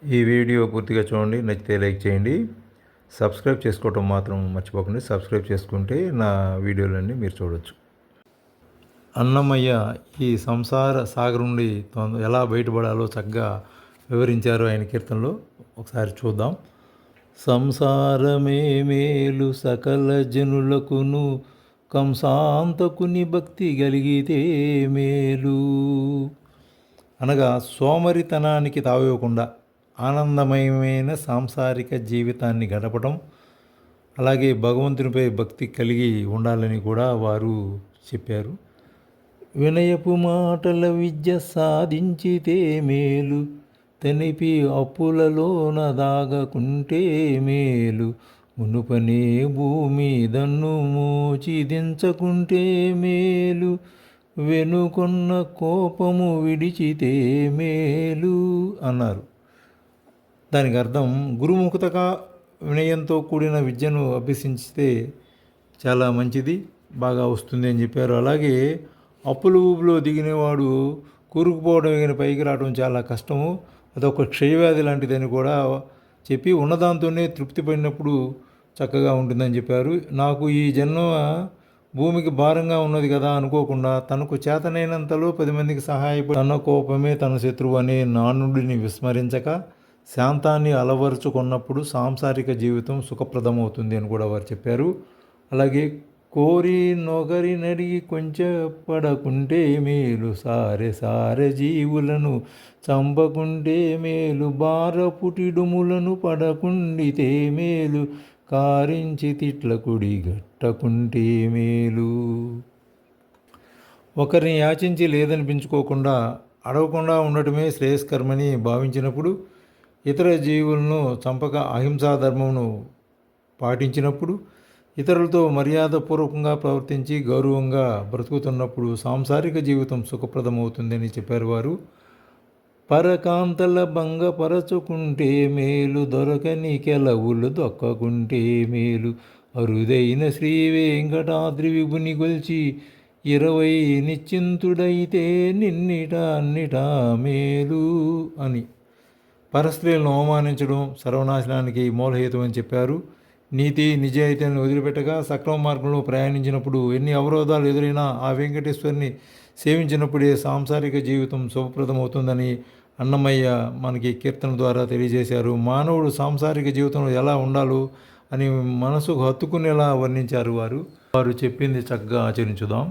ఈ వీడియో పూర్తిగా చూడండి, నచ్చితే లైక్ చేయండి. సబ్స్క్రైబ్ చేసుకోవటం మాత్రం మర్చిపోకండి. సబ్స్క్రైబ్ చేసుకుంటే నా వీడియోలన్నీ మీరు చూడవచ్చు. అన్నమయ్య ఈ సంసార సాగర్ నుండి ఎలా బయటపడాలో చక్కగా వివరించారు ఆయన కీర్తనలో. ఒకసారి చూద్దాం. సంసారమే మేలు సకల జనులకును, కంసాంతకుని భక్తి కలిగితే మేలు. అనగా సోమరితనానికి తావివ్వకుండా ఆనందమయమైన సాంసారిక జీవితాన్ని గడపడం, అలాగే భగవంతునిపై భక్తి కలిగి ఉండాలని కూడా వారు చెప్పారు. వినయపు మాటల విద్య సాధించితే మేలు, తనిపి అప్పులలోన దాగకుంటే మేలు, మునుపనే భూమి దన్ను మోచి దించకుంటే మేలు, వెనుకొన్న కోపము విడిచితే మేలు అన్నారు. దానికి అర్థం గురుముఖతగా వినయంతో కూడిన విద్యను అభ్యసించితే చాలా మంచిది, బాగా వస్తుంది అని చెప్పారు. అలాగే అప్పులు ఊపులో దిగినవాడు కూరుకుపోవడం పైకి రావడం చాలా కష్టము, అదొక క్షయవ్యాధి లాంటిదని కూడా చెప్పి ఉన్నదాంతోనే తృప్తి పడినప్పుడు చక్కగా ఉంటుందని చెప్పారు. నాకు ఈ జన్మ భూమికి భారంగా ఉన్నది కదా అనుకోకుండా తనకు చేతనైనంతలో 10 మందికి సహాయపడి తన కోపమే తన శత్రువు అనే నానుడిని విస్మరించక శాంతాన్ని అలవరుచుకున్నప్పుడు సాంసారిక జీవితం సుఖప్రదమవుతుంది అని కూడా వారు చెప్పారు. అలాగే కోరి నొగరి నడిగి కొంచెం పడకుంటే మేలు, సారె సారె జీవులను చంపకుంటే మేలు, బారపుటిడుములను పడకుండితే మేలు, కారించి తిట్ల కుడి గట్టకుంటే మేలు. ఒకరిని యాచించి లేదనిపించుకోకుండా అడగకుండా ఉండటమే శ్రేయస్కరమని భావించినప్పుడు, ఇతర జీవులను చంపక అహింసా ధర్మమును పాటించినప్పుడు, ఇతరులతో మర్యాదపూర్వకంగా ప్రవర్తించి గౌరవంగా బ్రతుకుతున్నప్పుడు సాంసారిక జీవితం సుఖప్రదమవుతుందని చెప్పారు వారు. పరకాంతల భంగపరచుకుంటే మేలు, దొరకని కెలవులు దొక్కకుంటే మేలు, అరుదైన శ్రీ వెంకటాద్రి విభుని గొల్చి 20 నిశ్చింతుడైతే నిన్నిట అన్నిటా మేలు అని. పరస్త్రీలను అవమానించడం సర్వనాశనానికి మూలహేతు అని చెప్పారు. నీతి నిజాయితీని వదిలిపెట్టగా సక్రమ మార్గంలో ప్రయాణించినప్పుడు ఎన్ని అవరోధాలు ఎదురైనా ఆ వెంకటేశ్వరిని సేవించినప్పుడే సాంసారిక జీవితం శుభప్రదమవుతుందని అన్నమయ్య మనకి కీర్తన ద్వారా తెలియజేశారు. మానవుడు సాంసారిక జీవితంలో ఎలా ఉండాలో అని మనసుకు హత్తుకునేలా వర్ణించారు వారు చెప్పింది చక్కగా ఆచరించుదాం.